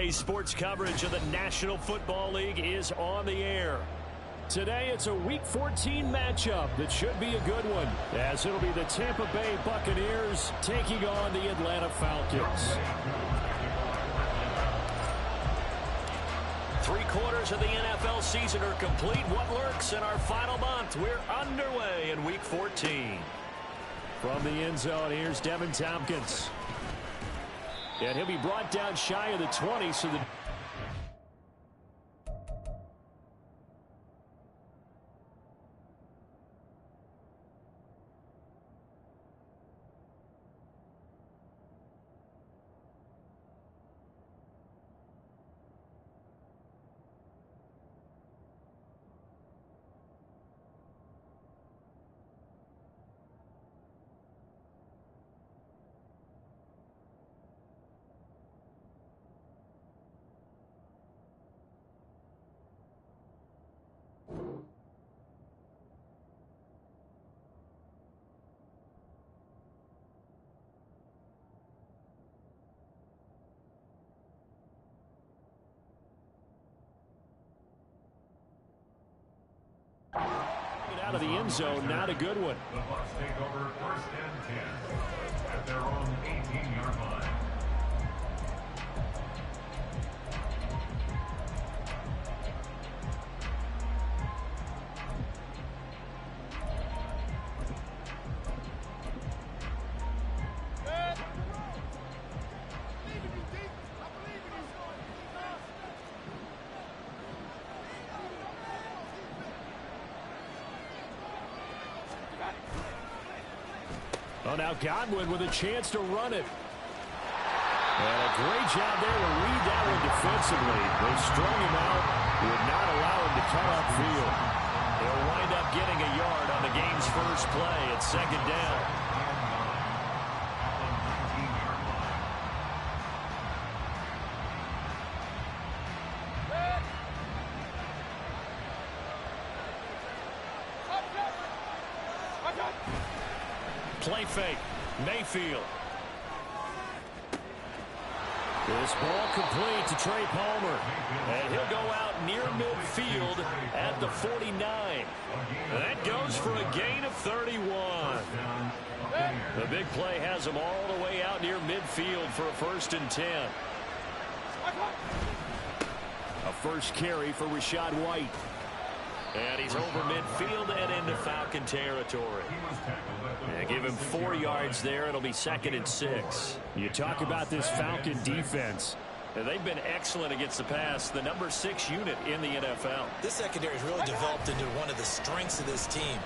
Today's sports coverage of the National Football League is on the air. Today, it's a Week 14 matchup that should be a good one, as it'll be the Tampa Bay Buccaneers taking on the Atlanta Falcons. 3/4 of the NFL season are complete. What lurks in our final month? We're underway in Week 14. From the end zone, here's Devin Tompkins. And he'll be brought down shy of the 20, so the... out of the end zone, not a good one. The Bucs take over 1st and 10 at their own 18-yard line. Oh, now Godwin with a chance to run it. And a great job there to read that one defensively. They strung him out, would not allow him to cut upfield. They'll wind up getting a yard on the game's first play at 2nd down. Play fake. Mayfield. This ball complete to Trey Palmer. And he'll go out near midfield at the 49. That goes for a gain of 31. The big play has him all the way out near midfield for a 1st and 10. A first carry for Rachaad White. And he's over midfield and into Falcon territory. And give him 4 yards there. It'll be 2nd and 6. You talk about this Falcon defense. They've been excellent against the pass, the number 6 unit in the NFL. This secondary has really developed into one of the strengths of this team.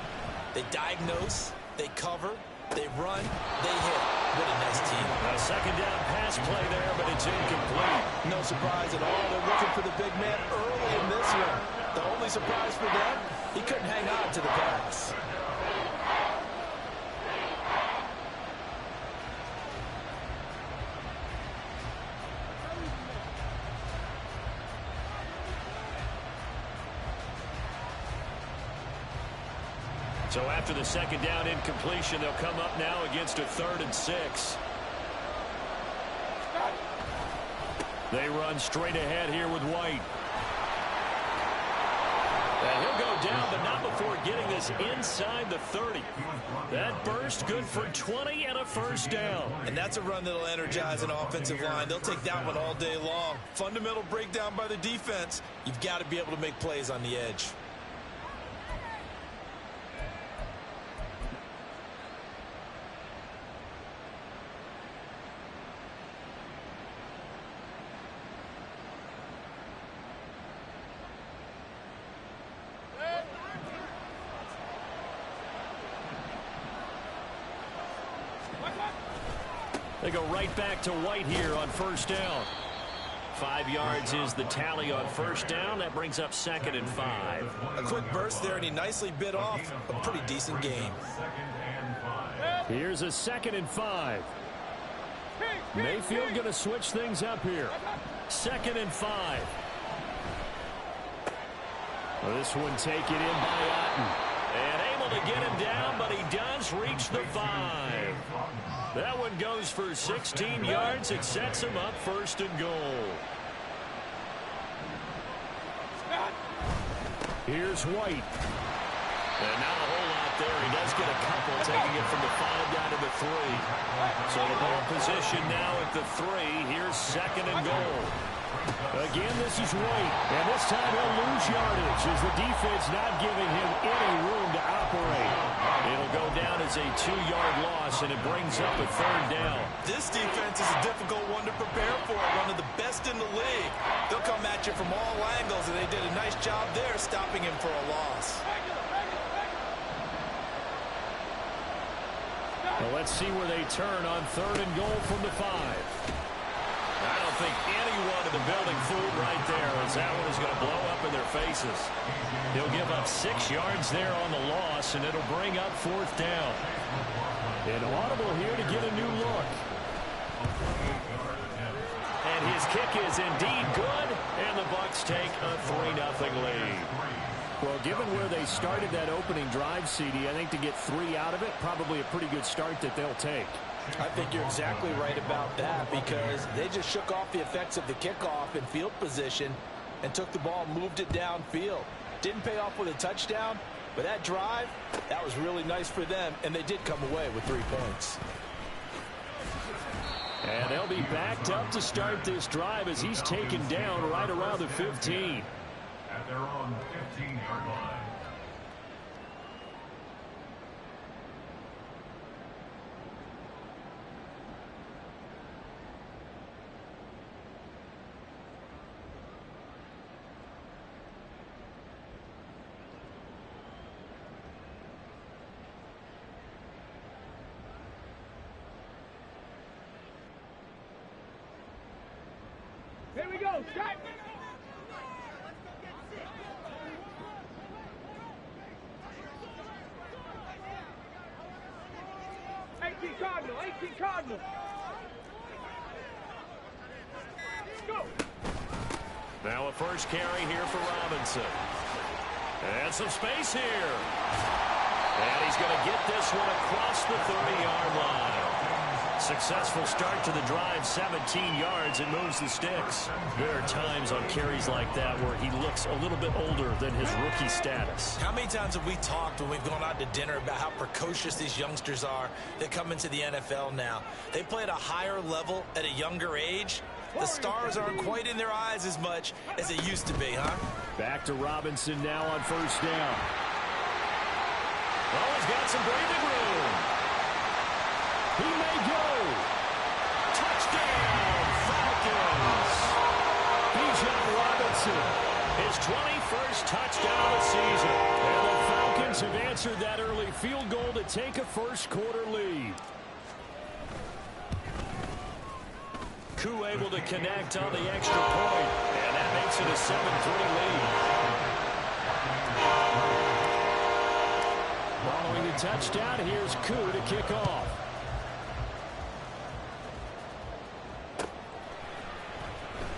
They diagnose, they cover, they run, they hit. What a nice team. A 2nd down pass play there, but it's incomplete. No surprise at all. They're looking for the big man early in this one. The only surprise for them, he couldn't hang on to the pass. So after the 2nd down incompletion, they'll come up now against a 3rd and 6. They run straight ahead here with White. And he'll go down, but not before getting this inside the 30. That burst good for 20 and a 1st down. And that's a run that'll energize an offensive line. They'll take that one all day long. Fundamental breakdown by the defense. You've got to be able to make plays on the edge. They go right back to White here on 1st down. 5 yards is the tally on 1st down. That brings up 2nd and 5. A quick burst there, and he nicely bit off a pretty decent game. Here's a 2nd and 5. Mayfield going to switch things up here. 2nd and 5. Well, this one taken in by Otten. And able to get him down, but he does reach the 5. That one goes for 16 yards. It sets him up 1st and goal. Here's White. And not a whole lot there. He does get a couple, taking it from the 5 down to the 3. So the ball position now at the 3. Here's 2nd and goal. Again, this is White. And this time he'll lose yardage as the defense not giving him any room to operate. It'll go down as a 2-yard loss, and it brings up a 3rd down. This defense is a difficult one to prepare for, one of the best in the league. They'll come at you from all angles, and they did a nice job there stopping him for a loss. Well, let's see where they turn on 3rd and goal from the 5. I don't think anyone in the building fooled right there, as that one is going to blow up in their faces. He'll give up 6 yards there on the loss, and it'll bring up 4th down. An audible here to get a new look. And his kick is indeed good, and the Bucs take a 3-0 lead. Well, given where they started that opening drive, CD, I think to get 3 out of it, probably a pretty good start that they'll take. I think you're exactly right about that, because they just shook off the effects of the kickoff in field position and took the ball and moved it downfield. Didn't pay off with a touchdown, but that drive, that was really nice for them, and they did come away with 3 points. And they'll be backed up to start this drive as he's taken down right around the 15. At their own 15-yard line. Here we go, shot! 18 Cardinal, 18 Cardinal. Go! Now a first carry here for Robinson. And some space here. And he's going to get this one across the 30-yard line. Successful start to the drive, 17 yards, and moves the sticks. There are times on carries like that where he looks a little bit older than his rookie status. How many times have we talked when we've gone out to dinner about how precocious these youngsters are that come into the NFL now? They play at a higher level at a younger age. The stars aren't quite in their eyes as much as it used to be, huh? Back to Robinson now on first down. Oh, he's got some breathing room. He may go. Touchdown, Falcons. Bijan Robinson, his 21st touchdown of the season. And the Falcons have answered that early field goal to take a first-quarter lead. Koo able to connect on the extra point, and that makes it a 7-3 lead. Following the touchdown, here's Koo to kick off.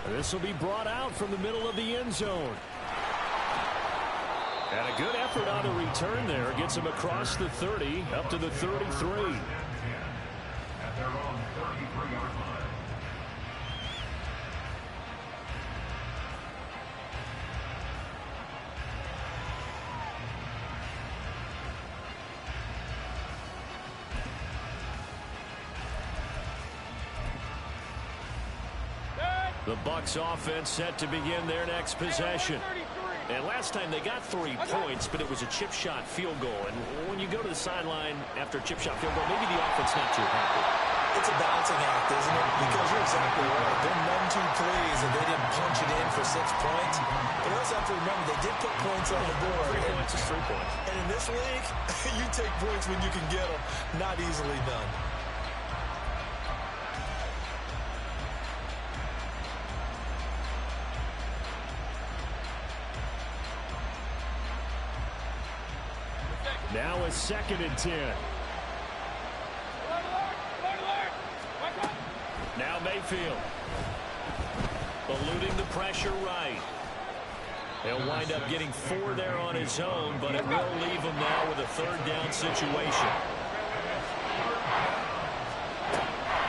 This will be brought out from the middle of the end zone. And a good effort on the return there. Gets him across the 30, up to the 33. At their own 33-yard line. The Bucs offense set to begin their next possession. And last time they got 3 points, but it was a chip shot field goal. And when you go to the sideline after a chip shot field goal, maybe the offense not too happy. It's a balancing act, isn't it? Because you're exactly right. They're none too pleased that they didn't punch it in for 6 points. But you also have to remember they did put points on the board. 3 points is 3 points. And in this league, you take points when you can get them. Not easily done. Now a 2nd and 10. Now Mayfield. Eluding the pressure right. He'll wind up getting 4 there on his own, but it will leave him now with a 3rd down situation.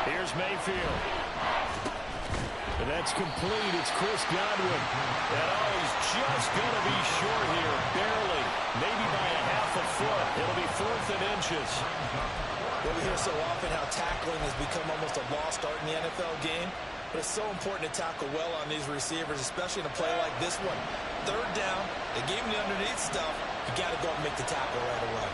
Here's Mayfield. And that's complete. It's Chris Godwin. And he's just going to be short here. Barely. Maybe by a half a foot. It'll be 4th and inches. Well, we hear so often how tackling has become almost a lost art in the NFL game. But it's so important to tackle well on these receivers, especially in a play like this one. 3rd down. They gave him the underneath stuff. You got to go and make the tackle right away.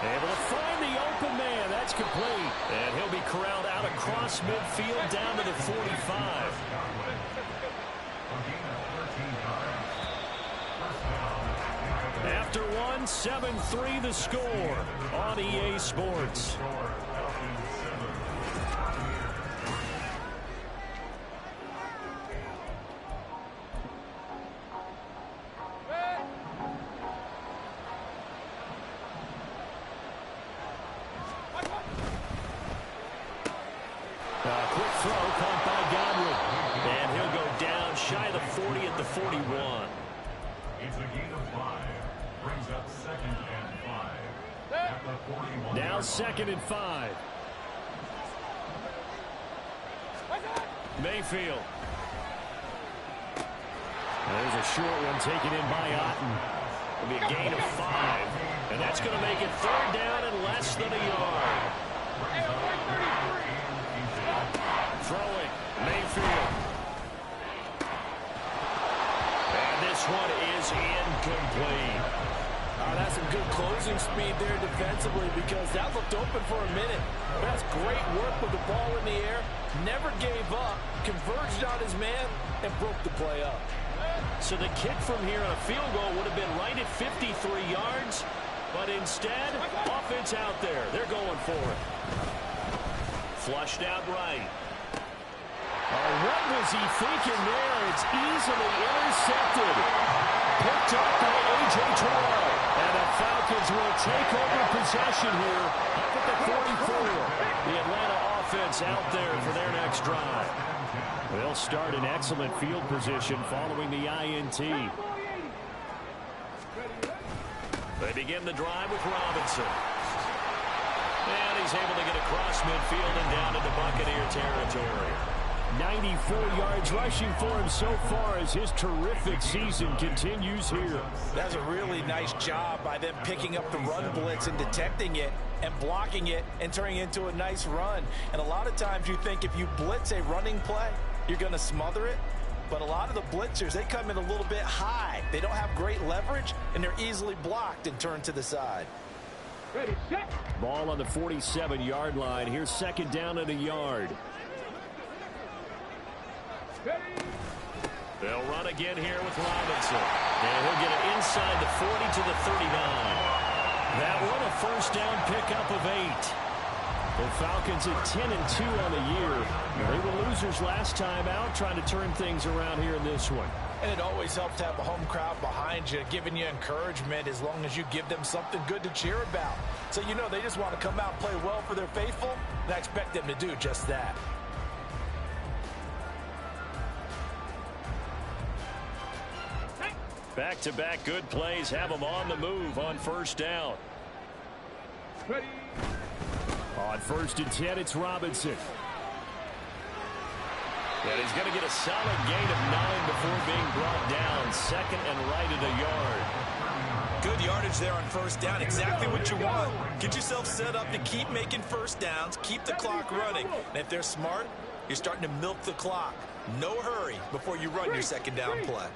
Able to find the open man. That's complete. And he'll be corralled out across midfield down to the 45. After one, 7-3 the score on EA Sports. Quick throw caught by Godwin. And he'll go down shy of the 40 at the 41. It's a gain of 5. Brings up 2nd and 5. At the 41. Now 2nd and 5. Mayfield. There's a short one taken in by Otten. It'll be a gain of 5. And that's going to make it 3rd down and less than a yard. Throwing. Mayfield. And this one is incomplete. That's some good closing speed there defensively because that looked open for a minute. That's great work with the ball in the air. Never gave up, converged on his man, and broke the play up. So the kick from here on a field goal would have been right at 53 yards, but instead, offense out there. They're going for it. Flushed out right. Oh, what was he thinking there? It's easily intercepted. Picked up by A.J. Terrell. And the Falcons will take over possession here up at the 44. The Atlanta offense out there for their next drive. They'll start in excellent field position following the INT. They begin the drive with Robinson. And he's able to get across midfield and down into Buccaneer territory. 94 yards rushing for him so far as his terrific season continues here. That's a really nice job by them picking up the run blitz and detecting it and blocking it and turning it into a nice run. And a lot of times you think if you blitz a running play, you're going to smother it. But a lot of the blitzers, they come in a little bit high. They don't have great leverage, and they're easily blocked and turned to the side. Ready, set. Ball on the 47-yard line. Here's 2nd down and a yard. They'll run again here with Robinson. And he'll get it inside the 40 to the 39. That one a 1st down pickup of 8. The Falcons at 10-2 on the year. They were losers last time out, trying to turn things around here in this one. And it always helps to have a home crowd behind you, giving you encouragement as long as you give them something good to cheer about. So you know they just want to come out and play well for their faithful, and I expect them to do just that. Back-to-back good plays have them on the move on 1st down. Ready. On 1st and 10, it's Robinson. And he's going to get a solid gain of 9 before being brought down. 2nd and right at a yard. Good yardage there on 1st down. Exactly what you want. Get yourself set up to keep making 1st downs, keep the clock running. And if they're smart, you're starting to milk the clock. No hurry before you run your 2nd down play.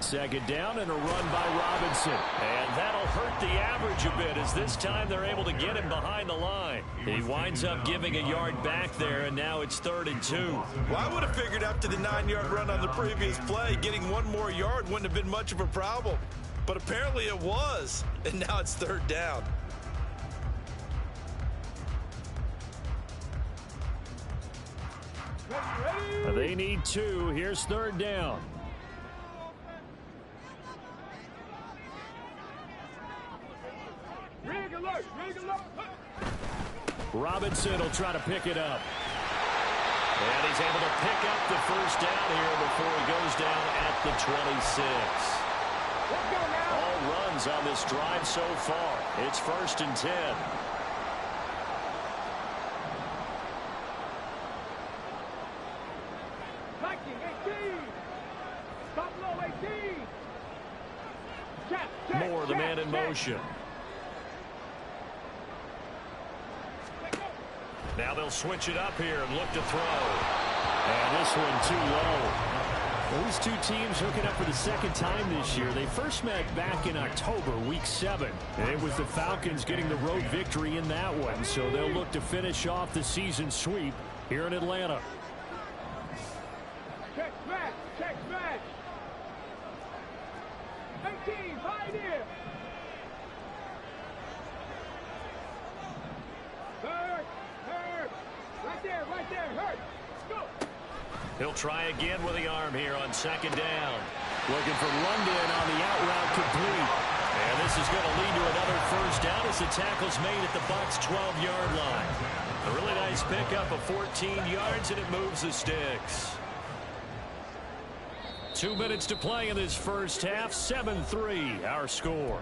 2nd down and a run by Robinson. And that'll hurt the average a bit as this time they're able to get him behind the line. He winds up giving a yard back there, and now it's 3rd and 2. Well, I would have figured after the 9-yard run on the previous play, getting 1 more yard wouldn't have been much of a problem. But apparently it was, and now it's 3rd down. They need 2. Here's 3rd down. Rig alert, rig alert. Robinson will try to pick it up. And he's able to pick up the 1st down here before he goes down at the 26. Let's go now. All runs Falcons on this drive so far. It's 1st and 10. Moore, the man in motion. Now they'll switch it up here and look to throw. And this one too low. Well, these two teams hooking up for the second time this year. They first met back in October, week 7. And it was the Falcons getting the road victory in that one. So they'll look to finish off the season sweep here in Atlanta. Check smash. Check smash. 18, Pioneer. Hurt. Right there, hurt. Go. He'll try again with the arm here on 2nd down. Looking for London on the out route complete. And this is going to lead to another 1st down as the tackle's made at the Bucs' 12-yard line. A really nice pickup of 14 yards, and it moves the sticks. 2 minutes to play in this first half. 7-3 our score.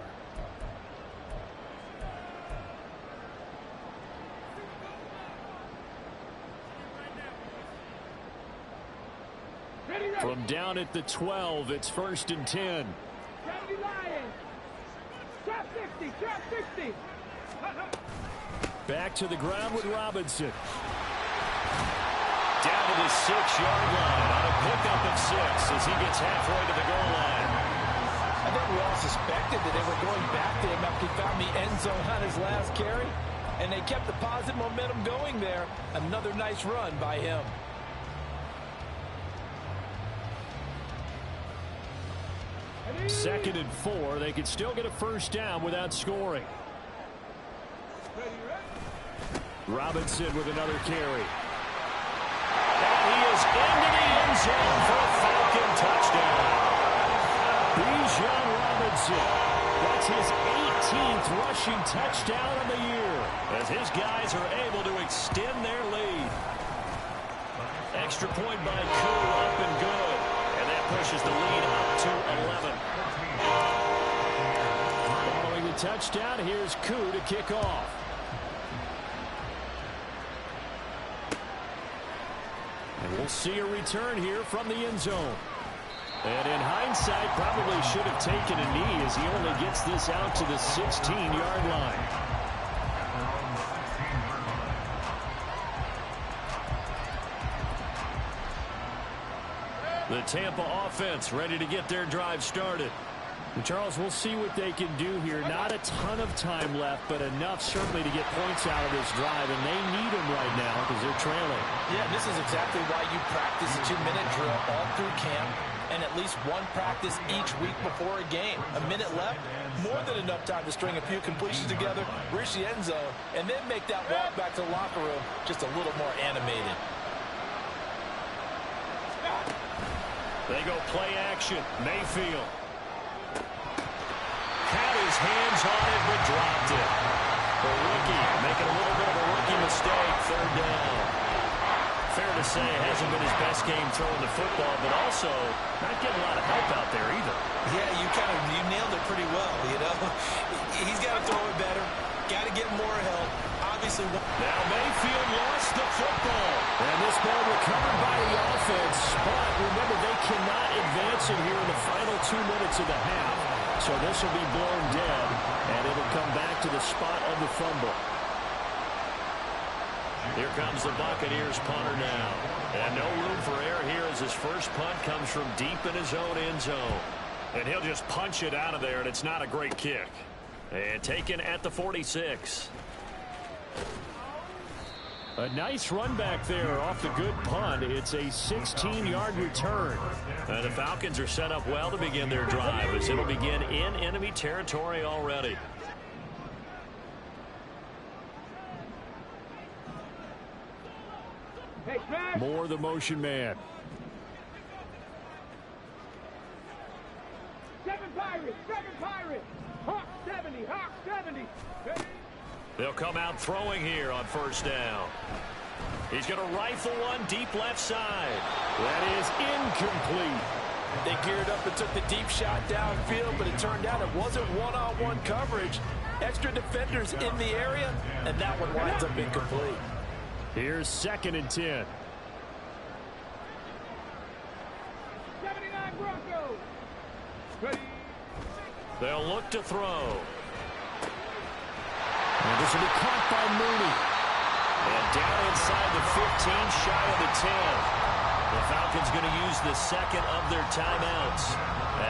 From down at the 12, it's 1st and 10. Trap 60. Back to the ground with Robinson. Down to the 6-yard line on a pickup of 6 as he gets halfway to the goal line. I think we all suspected that they were going back to him after he found the end zone on his last carry. And they kept the positive momentum going there. Another nice run by him. Second and 4. They could still get a 1st down without scoring. Robinson with another carry. And he is into the end zone for a Falcon touchdown. Bijan Robinson. That's his 18th rushing touchdown of the year. As his guys are able to extend their lead. Extra point by Koo, up and good. And that pushes the lead up to 11. Following the touchdown, here's Koo to kick off. And we'll see a return here from the end zone. And in hindsight, probably should have taken a knee as he only gets this out to the 16-yard line. The Tampa offense ready to get their drive started. And Charles, we'll see what they can do here. Not a ton of time left, but enough certainly to get points out of this drive. And they need them right now because they're trailing. Yeah, this is exactly why you practice a 2-minute drill all through camp and at least one practice each week before a game. A minute left, more than enough time to string a few completions together, reach the end zone, and then make that walk back to the locker room just a little more animated. They go play action. Mayfield. Had his hands on it, but dropped it. The rookie making a little bit of a rookie mistake. 3rd down. Fair to say, hasn't been his best game throwing the football, but also not getting a lot of help out there either. Yeah, you nailed it pretty well, you know. He's got to throw it better. Got to get more help. Obviously. Now Mayfield lost the football. And this ball recovered by the offense. But remember, they cannot advance it here in the final 2 minutes of the half. So this will be blown dead, and it'll come back to the spot of the fumble. Here comes the Buccaneers punter now. And no room for error here as his first punt comes from deep in his own end zone. And he'll just punch it out of there, and it's not a great kick. And taken at the 46. A nice run back there off the good punt. It's a 16-yard return. And the Falcons are set up well to begin their drive as it'll begin in enemy territory already. Moore, the motion man. 7 Pirates. Hawk 70. They'll come out throwing here on 1st down. He's going to rifle one deep left side. That is incomplete. They geared up and took the deep shot downfield, but it turned out it wasn't one-on-one coverage. Extra defenders in the area, and that one winds up incomplete. Here's 2nd and 10. 79 Broncos. Ready. They'll look to throw. And this will be caught by Mooney. And down inside the 15, shy of the 10. The Falcons going to use the second of their timeouts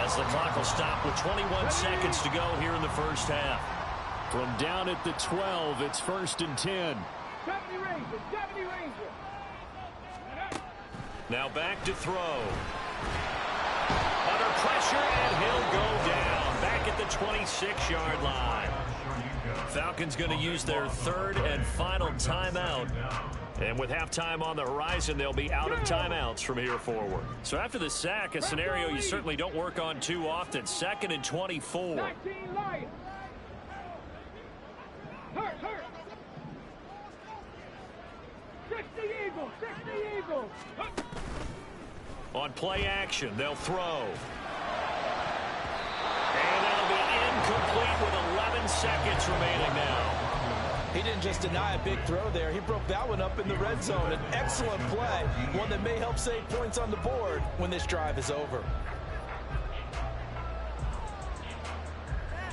as the clock will stop with 21 seconds to go here in the first half. From down at the 12, it's 1st and 10. 70 Ranger. 70 Ranger. Now back to throw. Under pressure, and he'll go down. Back at the 26-yard line. Falcons going to use their 3rd and final timeout. And with halftime on the horizon, they'll be out of timeouts from here forward. So after the sack, a scenario you certainly don't work on too often. 2nd and 24. 19 Lions. Hurt. 60 Eagles. 60 Eagles. On play action, they'll throw. And that'll be incomplete with 11 seconds remaining now. He didn't just deny a big throw there. He broke that one up in the red zone. An excellent play, one that may help save points on the board when this drive is over.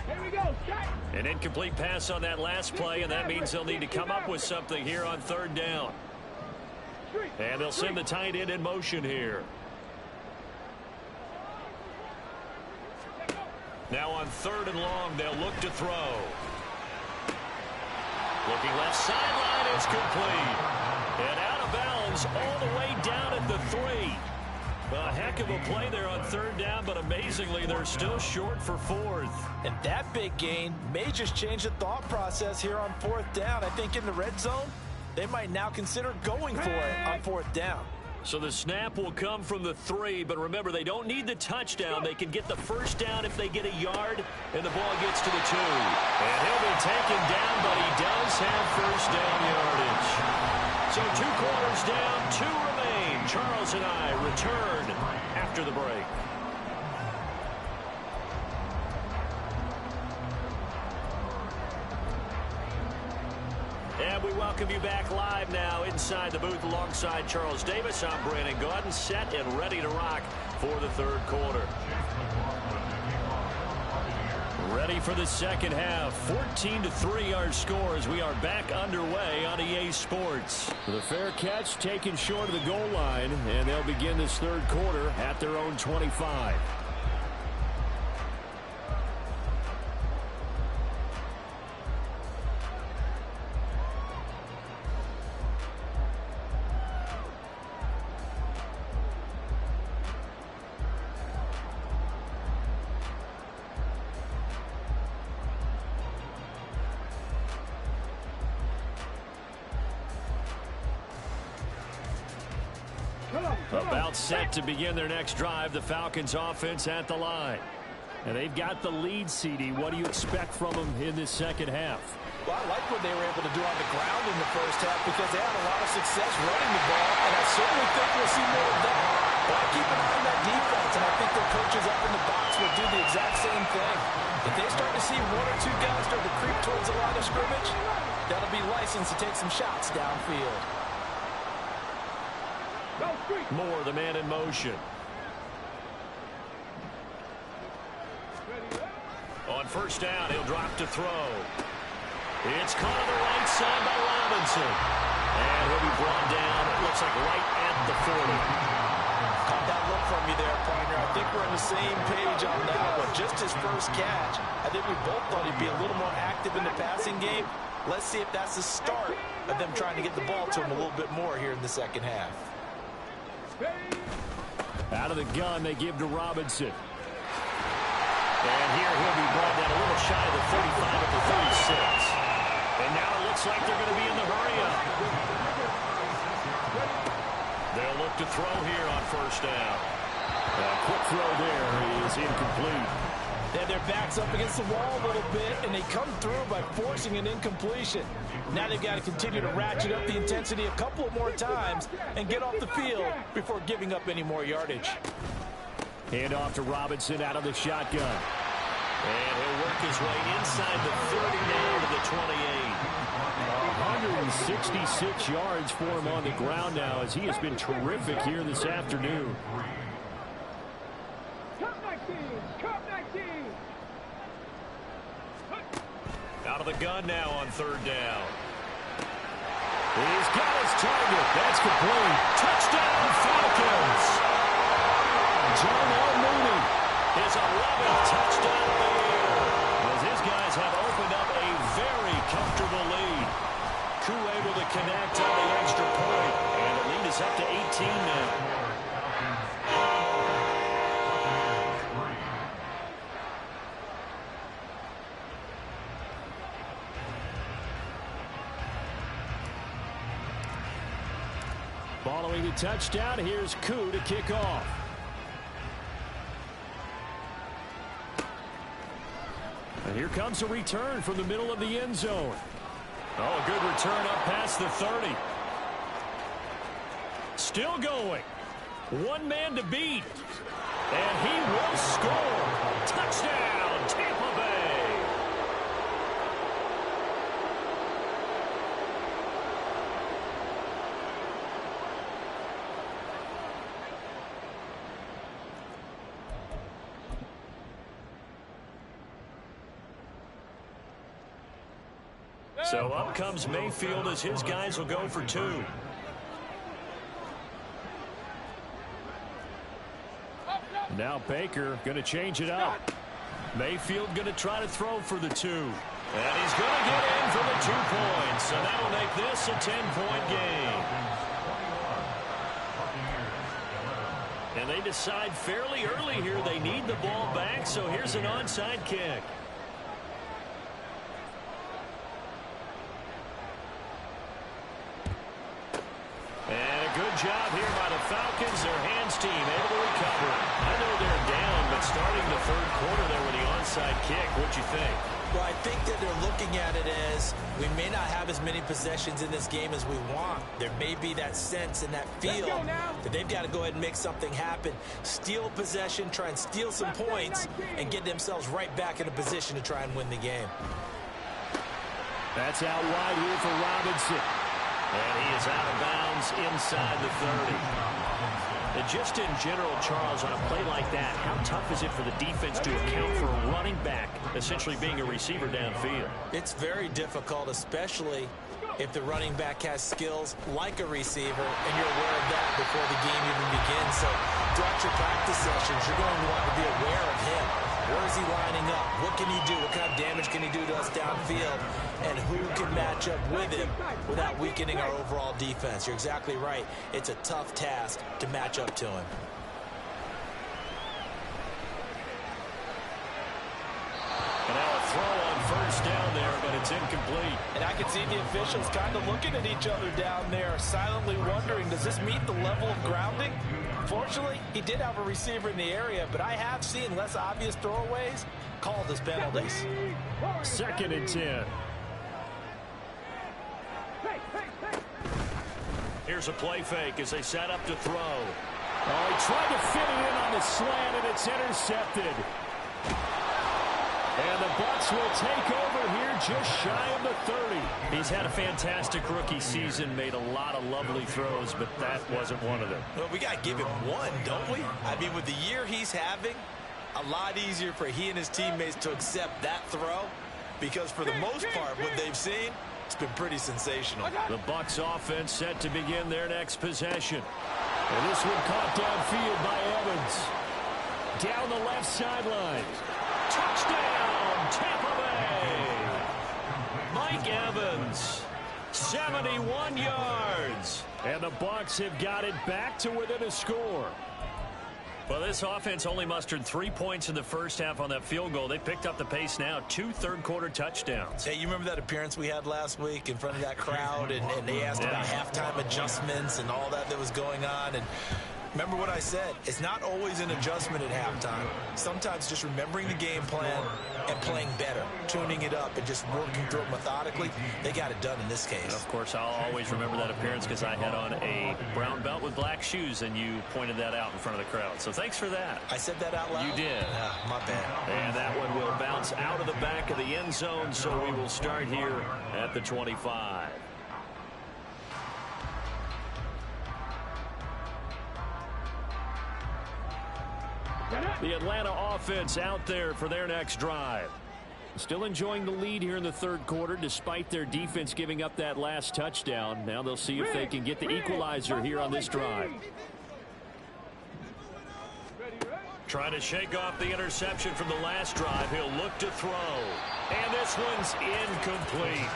Here we go. Shot. An incomplete pass on that last play, and that means they'll need to come up with something here on 3rd down. And they'll send the tight end in motion here. Now on 3rd and long, they'll look to throw. Looking left sideline, it's complete. And out of bounds all the way down at the 3. A heck of a play there on 3rd down, but amazingly, they're still short for 4th. And that big gain may just change the thought process here on 4th down. I think in the red zone, they might now consider going for it on 4th down. So the snap will come from the 3, but remember, they don't need the touchdown. They can get the 1st down if they get a yard, and the ball gets to the 2. And he'll be taken down, but he does have 1st down yardage. So 2 quarters down, 2 remain. Charles and I return after the break. And we welcome you back live now inside the booth alongside Charles Davis. I'm Brandon Gaudin, set and ready to rock for the 3rd quarter. Ready for the 2nd half. 14-3 our score as we are back underway on EA Sports. The fair catch taken short of the goal line, and they'll begin this 3rd quarter at their own 25. About set to begin their next drive, the Falcons offense at the line. And they've got the lead, CD. What do you expect from them in this 2nd half? Well, I like what they were able to do on the ground in the 1st half because they had a lot of success running the ball, and I certainly think we'll see more of that. But I keep an eye on that defense, and I think their coaches up in the box will do the exact same thing. If they start to see 1 or 2 guys start to creep towards the line of scrimmage, that'll be licensed to take some shots downfield. Moore, the man in motion. On 1st down, he'll drop to throw. It's caught on the right side by Robinson. And he'll be brought down, it looks like right at the 40. Caught that look from you there, partner. I think we're on the same page on that one. Just his 1st catch. I think we both thought he'd be a little more active in the passing game. Let's see if that's the start of them trying to get the ball to him a little bit more here in the 2nd half. Out of the gun, they give to Robinson. And here he'll be brought down a little shy of the 35 at the 36. And now it looks like they're going to be in the hurry-up. They'll look to throw here on 1st down. A quick throw there is incomplete. They had their backs up against the wall a little bit, and they come through by forcing an incompletion. Now they've got to continue to ratchet up the intensity a couple more times and get off the field before giving up any more yardage. Hand off to Robinson out of the shotgun. And he'll work his way inside the 30 now to the 28. 166 yards for him on the ground now as he has been terrific here this afternoon. Come 19! Come 19! Out of the gun now on third down. He's got his target. That's complete. Touchdown, Falcons. John L. Mooney. His 11th touchdown of the year. As his guys have opened up a very comfortable lead. Koo able to connect on the extra point. And the lead is up to 18 now. Following the touchdown, here's Koo to kick off. And here comes a return from the middle of the end zone. Oh, a good return up past the 30. Still going. One man to beat. And he will score. Touchdown, Tampa Bay. So up comes Mayfield as his guys will go for two. Now Baker going to change it up. Mayfield going to try to throw for the two. And he's going to get in for the 2 points. And that'll make this a 10-point game. And they decide fairly early here they need the ball back. So here's an onside kick. Good job here by the Falcons. Their hands team able to recover. I know they're down, but starting the third quarter there with the onside kick, what'd you think? Well, I think that they're looking at it as we may not have as many possessions in this game as we want. There may be that sense and that feel that they've got to go ahead and make something happen. Steal possession, try and steal some points, and get themselves right back in a position to try and win the game. That's out wide here for Robinson. And he is out of bounds inside the 30. And just in general, Charles, on a play like that, how tough is it for the defense to account for a running back essentially being a receiver downfield? It's very difficult, especially if the running back has skills like a receiver, and you're aware of that before the game even begins. So throughout your practice sessions, you're going to want to be aware of him. Where is he lining up? What can he do? What kind of damage can he do to us downfield? And who can match up with him without weakening our overall defense? You're exactly right. It's a tough task to match up to him. And now a throw on first down there, but it's incomplete. And I can see the officials kind of looking at each other down there, silently wondering, does this meet the level of grounding? Fortunately, he did have a receiver in the area, but I have seen less obvious throwaways called as penalties. 2nd and 10. Here's a play fake as they set up to throw. Oh, he tried to fit it in on the slant, and it's intercepted. And the Bucs will take over here just shy of the 30. He's had a fantastic rookie season, made a lot of lovely throws, but that wasn't one of them. Well, we got to give him one, don't we? I mean, with the year he's having, a lot easier for he and his teammates to accept that throw, because for the most part, what they've seen, it's been pretty sensational. The Bucs offense set to begin their next possession. And this one caught downfield by Evans. Down the left sideline. Touchdown, Tampa Bay. Mike Evans, 71 yards. And the Bucs have got it back to within a score. Well, this offense only mustered 3 points in the first half on that field goal. They picked up the pace now, 2 third-quarter touchdowns. Hey, you remember that appearance we had last week in front of that crowd, and they asked about halftime adjustments and all that was going on, and Remember what I said. It's not always an adjustment at halftime. Sometimes just remembering the game plan and playing better, tuning it up and just working through it methodically. They got it done in this case. And of course, I'll always remember that appearance because I had on a brown belt with black shoes, and you pointed that out in front of the crowd. So thanks for that. I said that out loud? You did. My bad. And that one will bounce out of the back of the end zone, so we will start here at the 25. The Atlanta offense out there for their next drive. Still enjoying the lead here in the third quarter despite their defense giving up that last touchdown. Now they'll see if they can get the equalizer here on this drive. Trying to shake off the interception from the last drive. He'll look to throw. And this one's incomplete.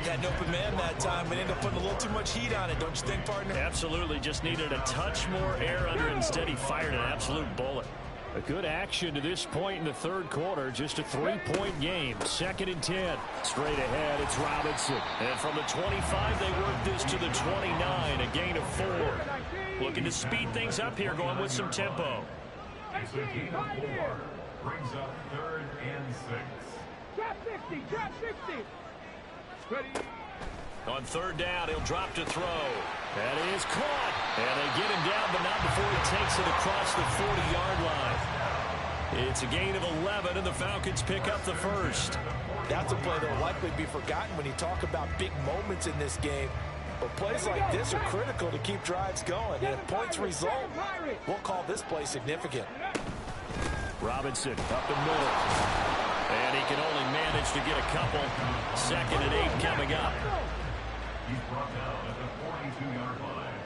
Had an open man that time, but ended up putting a little too much heat on it, don't you think, partner? Absolutely. Just needed a touch more air under it. Instead, he fired an absolute bullet. A good action to this point in the third quarter. Just a 3-point game. 2nd and 10. Straight ahead, it's Robinson. And from the 25, they work this to the 29. A gain of 4. Looking to speed things up here, going with some tempo. It's a gain of 4. Brings up 3rd and 6. Trap 60, trap 60. Ready. On 3rd down, he'll drop to throw. That is caught. And they get him down, but not before he takes it across the 40-yard line. It's a gain of 11, and the Falcons pick up the first. That's a play that will likely be forgotten when you talk about big moments in this game. But plays like this are critical to keep drives going. And if points result, we'll call this play significant. Robinson up the middle. And he can only manage to get a couple. 2nd and 8 coming up. He's brought down at the 42-yard line.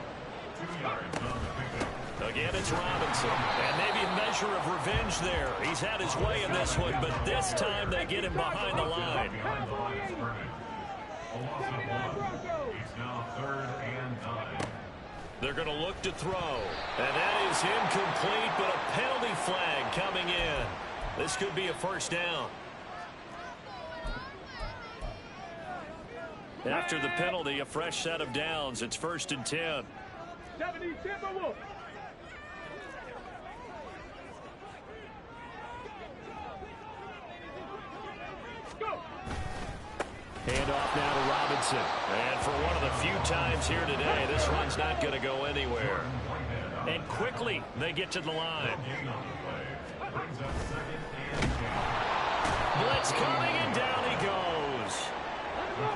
2 yards on the pickup. Again, it's Robinson. And maybe a measure of revenge there. He's had his way in this one, but this time they get him behind the line. Behind the line of scrimmage. A loss of 1. It's now 3rd and 9. They're going to look to throw. And that is incomplete, but a penalty flag coming in. This could be a first down. After the penalty, a fresh set of downs. It's 1st and 10. 70 Timberwolves. Go. Handoff now to Robinson. And for one of the few times here today, this one's not going to go anywhere. And quickly, they get to the line. Brings up 2nd and 10. Blitz coming, and down he goes.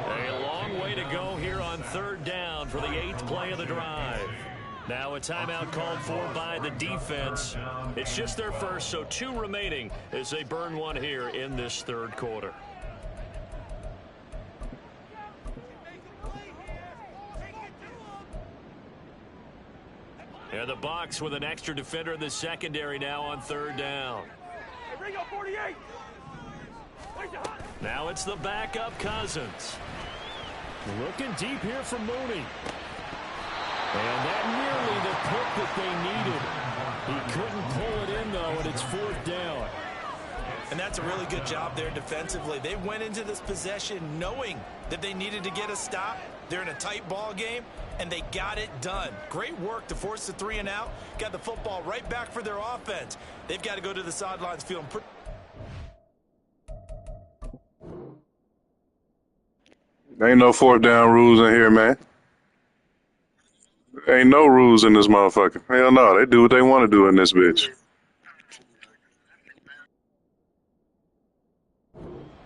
A long way to go here on 3rd down for the 8th play of the drive. Now a timeout called for by the defense. It's just their first, so 2 remaining as they burn one here in this 3rd quarter. And the Bucs with an extra defender in the secondary now on 3rd down. Hey, bring up 48. Now it's the backup Cousins. Looking deep here for Mooney. And that nearly the pick that they needed. He couldn't pull it in, though, and it's 4th down. And that's a really good job there defensively. They went into this possession knowing that they needed to get a stop. They're in a tight ball game, and they got it done. Great work to force the 3 and out. Got the football right back for their offense. They've got to go to the sidelines feeling pretty. Ain't no 4th down rules in here, man. Ain't no rules in this motherfucker. Hell no, they do what they want to do in this bitch.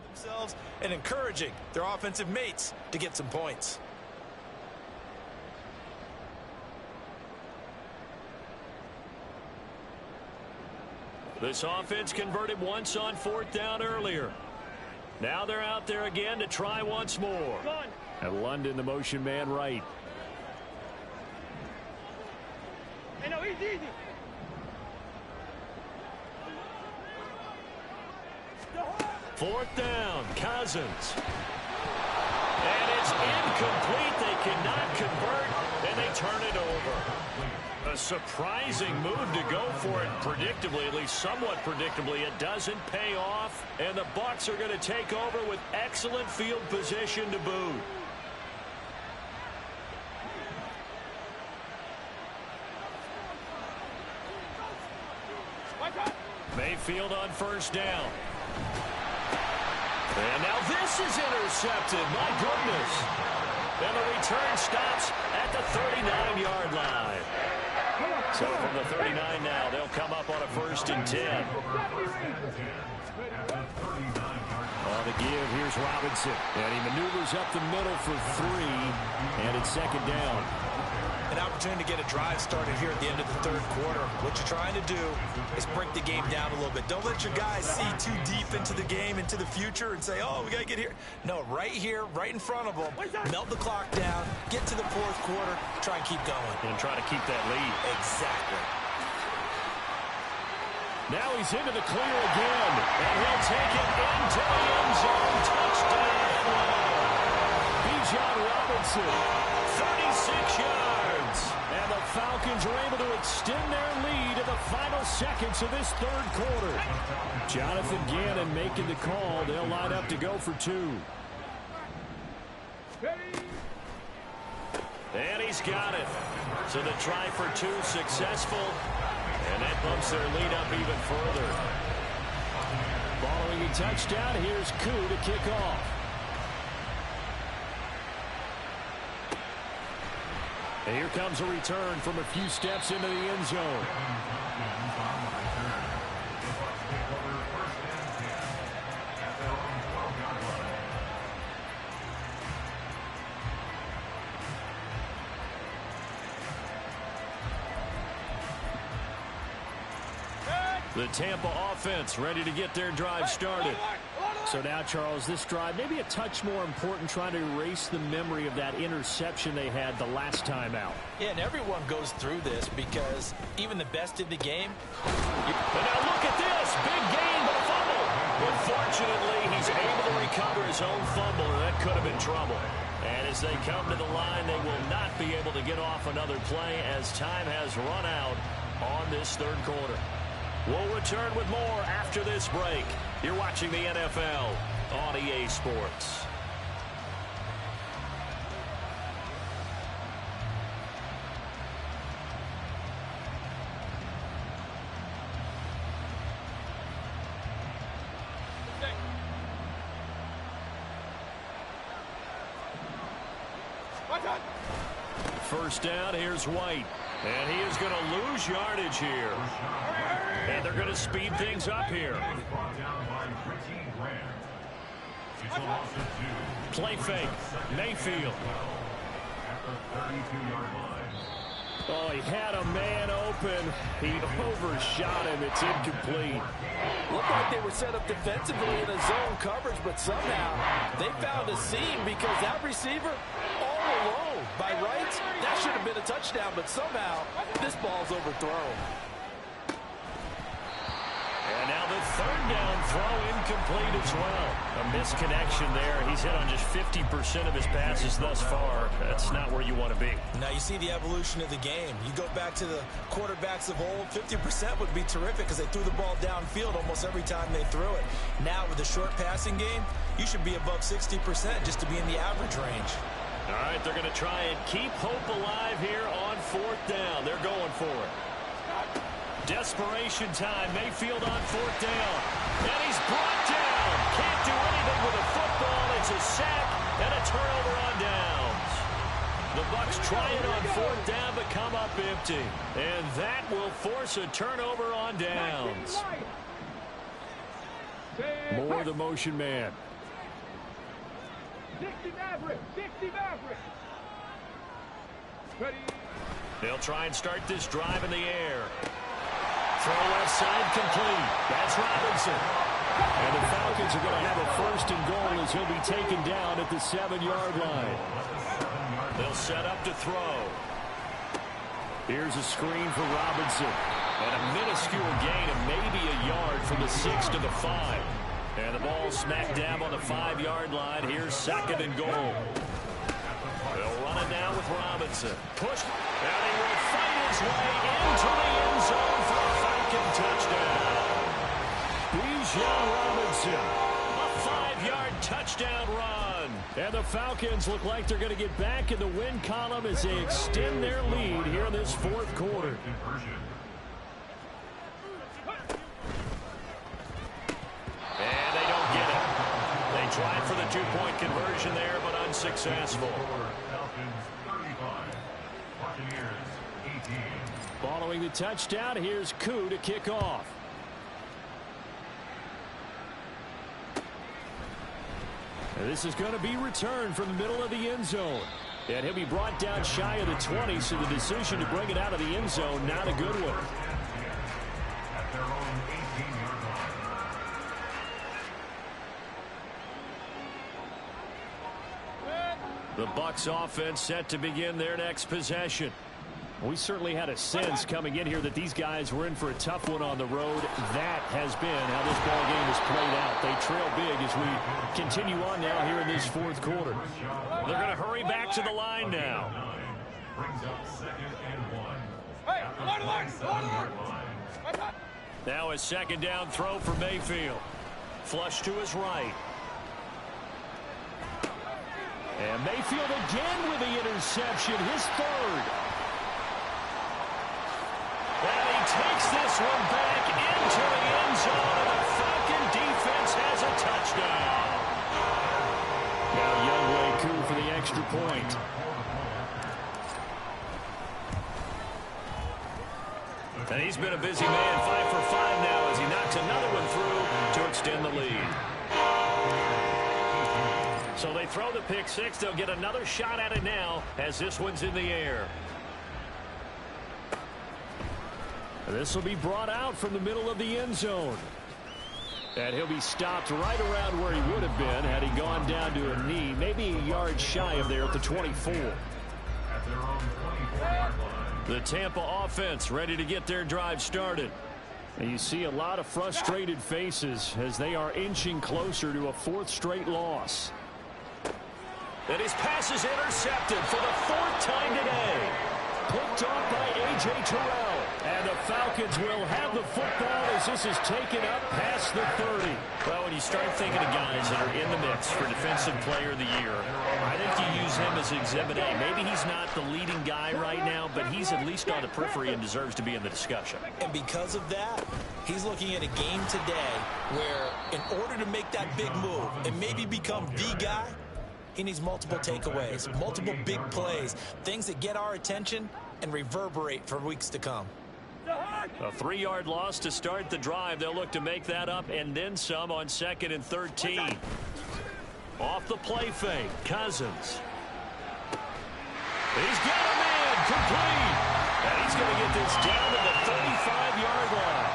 Themselves and encouraging their offensive mates to get some points. This offense converted once on 4th down earlier. Now they're out there again to try once more. And London, the motion man right. Hey, no, easy. 4th down, Cousins. And it's incomplete. They cannot convert, and they turn it over. A surprising move to go for it predictably, at least somewhat predictably. It doesn't pay off, and the Bucs are going to take over with excellent field position to boot. Mayfield on first down. And now this is intercepted. My goodness. And the return stops at the 39-yard line. So from the 39 now, they'll come up on a 1st and 10. On the give, here's Robinson. And he maneuvers up the middle for 3. And it's 2nd down. An opportunity to get a drive started here at the end of the 3rd quarter. What you're trying to do is break the game down a little bit. Don't let your guys see too deep into the game, into the future, and say, oh, we got to get here. No, right here, right in front of them, melt the clock down, get to the 4th quarter, try and keep going. And try to keep that lead. Exactly. Now he's into the clear again, and he'll take it into the end zone. Touchdown. Bijan Robinson, 36 yards. And the Falcons are able to extend their lead in the final seconds of this 3rd quarter. Jonathan Gannon making the call. They'll line up to go for 2. And he's got it. So the try for 2 successful. And that bumps their lead up even further. Following a touchdown, here's Koo to kick off. And here comes a return from a few steps into the end zone. The Tampa offense ready to get their drive started. So now, Charles, this drive maybe a touch more important, trying to erase the memory of that interception they had the last time out. Yeah, and everyone goes through this because even the best in the game. But now look at this. Big gain, but a fumble. Unfortunately, he's able to recover his own fumble, and that could have been trouble. And as they come to the line, they will not be able to get off another play as time has run out on this 3rd quarter. We'll return with more after this break. You're watching the NFL on EA Sports. First down, here's White. And he is going to lose yardage here. And they're going to speed things up here. Play fake. Mayfield. Oh, he had a man open. He overshot him. It's incomplete. Looked like they were set up defensively in a zone coverage, but somehow they found a seam because that receiver all alone. By rights, that should have been a touchdown, but somehow this ball's overthrown. And now the 3rd down throw incomplete as well. A misconnection there. He's hit on just 50% of his passes thus far. That's not where you want to be. Now you see the evolution of the game. You go back to the quarterbacks of old, 50% would be terrific because they threw the ball downfield almost every time they threw it. Now with the short passing game, you should be above 60% just to be in the average range. All right, they're going to try and keep hope alive here on 4th down. They're going for it. Desperation time. Mayfield on 4th down. And he's brought down. Can't do anything with a football. It's a sack and a turnover on downs. The Bucs try it on 4th down but come up empty. And that will force a turnover on downs. More the motion man. 60 Maverick. 60 Maverick. Ready. They'll try and start this drive in the air. Throw left side complete. That's Robinson. And the Falcons are going to have a 1st and goal as he'll be taken down at the 7-yard line. They'll set up to throw. Here's a screen for Robinson. And a minuscule gain of maybe a yard from the 6 to the 5. And the ball smack dab on the 5-yard line. Here's 2nd and goal. They'll run it now with Robinson. Push. And he will fight his way into the end zone for a Falcon touchdown. Bijan Robinson. A 5-yard touchdown run. And the Falcons look like they're going to get back in the win column as they extend their lead here in this 4th quarter. two-point conversion there, but unsuccessful. Falcons 35, Buccaneers 18. Following the touchdown, here's Koo to kick off. And this is going to be returned from the middle of the end zone. And he'll be brought down shy of the 20, so the decision to bring it out of the end zone, not a good one. At their own 18-yard line. The Bucs offense set to begin their next possession. We certainly had a sense coming in here that these guys were in for a tough one on the road. That has been how this ball game has played out. They trail big as we continue on now here in this fourth quarter. They're going to hurry back to the line now. Brings up 2nd and 1. Hey, line. Now a second down throw for Mayfield. Flush to his right. And Mayfield again with the interception, his third. And he takes this one back into the end zone, and the Falcon defense has a touchdown. Now Younghoe Koo for the extra point. And he's been a busy man, 5 for 5 now as he knocks another one through to extend the lead. So they throw the pick six. They'll get another shot at it now as this one's in the air. This will be brought out from the middle of the end zone. And he'll be stopped right around where he would have been had he gone down to a knee, maybe a yard shy of there at the 24. At their own 24-yard line. The Tampa offense ready to get their drive started. And you see a lot of frustrated faces as they are inching closer to a fourth straight loss. And his pass is intercepted for the fourth time today. Picked off by A.J. Terrell. And the Falcons will have the football as this is taken up past the 30. Well, when you start thinking of guys that are in the mix for Defensive Player of the Year, I think you use him as Exhibit A. Maybe he's not the leading guy right now, but he's at least on the periphery and deserves to be in the discussion. And because of that, he's looking at a game today where in order to make that big move and maybe become the guy, he needs multiple takeaways, multiple big plays, things that get our attention and reverberate for weeks to come. A 3-yard loss to start the drive. They'll look to make that up and then some on 2nd and 13. Off the play fake, Cousins. He's got a man complete. And he's going to get this down to the 35-yard line.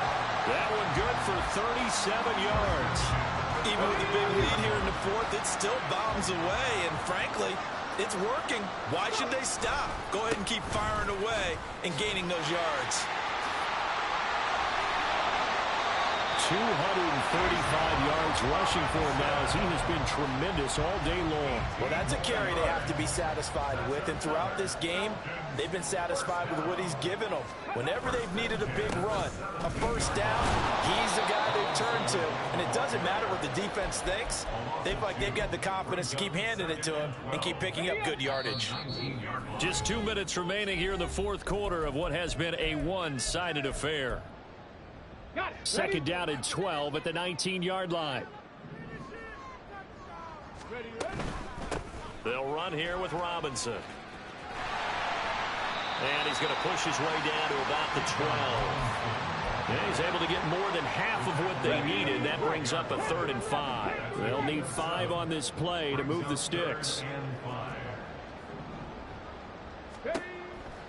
That one good for 37 yards. Even with a big lead here in the fourth, it still bombs away. And frankly, it's working. Why should they stop? Go ahead and keep firing away and gaining those yards. 235 yards rushing for him now as he has been tremendous all day long. Well, that's a carry they have to be satisfied with. And throughout this game, they've been satisfied with what he's given them. Whenever they've needed a big run, a first down, he's the guy they've turned to. And it doesn't matter what the defense thinks. They've got the confidence to keep handing it to him and keep picking up good yardage. Just 2 minutes remaining here in the fourth quarter of what has been a one-sided affair. Second down and 12 at the 19-yard line. They'll run here with Robinson. And he's going to push his way down to about the 12. And he's able to get more than half of what they needed. That brings up a 3rd and 5. They'll need 5 on this play to move the sticks.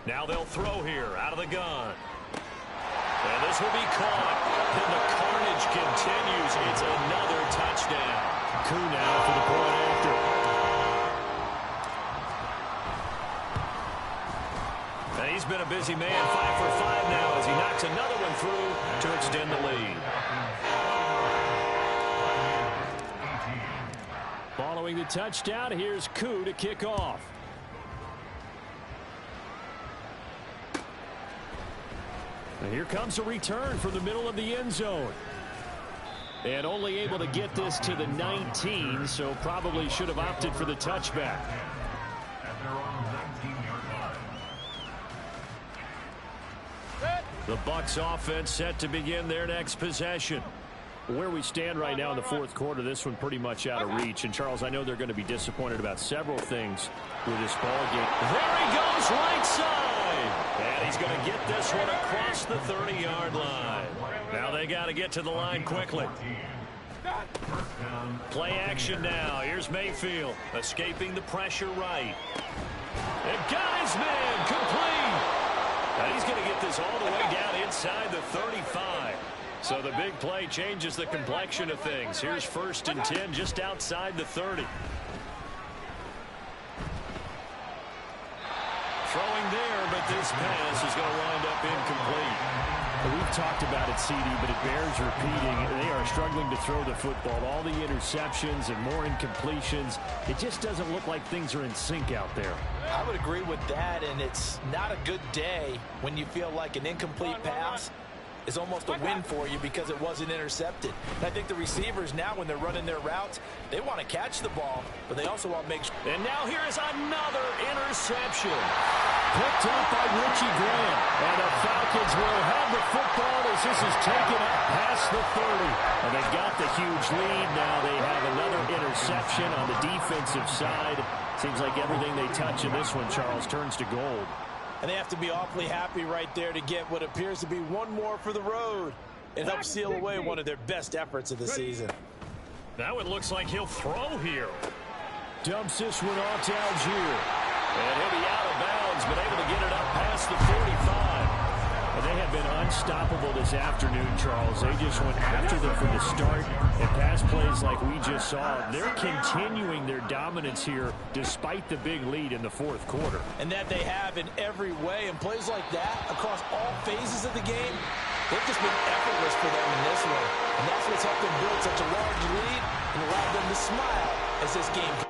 Now they'll throw here out of the gun. And this will be caught. And the carnage continues. It's another touchdown. Koo now for the point after. And he's been a busy man, 5 for 5 now as he knocks another one through to extend the lead. Following the touchdown, here's Koo to kick off. And here comes a return from the middle of the end zone. And only able to get this to the 19, so probably should have opted for the touchback. The Bucs offense set to begin their next possession. Where we stand right now in the fourth quarter, this one pretty much out of reach. And, Charles, I know they're going to be disappointed about several things with this ball game. There he goes, right side. And he's going to get this one across the 30-yard line. Now they got to get to the line quickly. Play action now. Here's Mayfield escaping the pressure right. And got his man complete. And he's going to get this all the way down inside the 35. So the big play changes the complexion of things. Here's 1st and 10 just outside the 30. Throwing there, but this pass is going to wind up incomplete. We've talked about it, CD, but it bears repeating. They are struggling to throw the football. All the interceptions and more incompletions. It just doesn't look like things are in sync out there. I would agree with that, and it's not a good day when you feel like an incomplete pass is almost a win for you because it wasn't intercepted. And I think the receivers now, when they're running their routes, they want to catch the ball, but they also want to make sure. And now here is another interception. Picked up by Richie Graham. And the Falcons will have the football as this is taken up past the 30. And they got the huge lead. Now they have another interception on the defensive side. Seems like everything they touch in this one, Charles, turns to gold. And they have to be awfully happy right there to get what appears to be one more for the road. It helps seal away one of their best efforts of the season. Now it looks like he'll throw here. Dumps this one off to Algier. And he'll be out of bounds, but able to get it up past the 45. And they have been unstoppable this afternoon, Charles. They just went after them from the start. And pass plays like we just saw, they're continuing their dominance here despite the big lead in the fourth quarter. And that they have in every way. And plays like that across all phases of the game, they've just been effortless for them in this one. And that's what's helped them build such a large lead and allowed them to smile as this game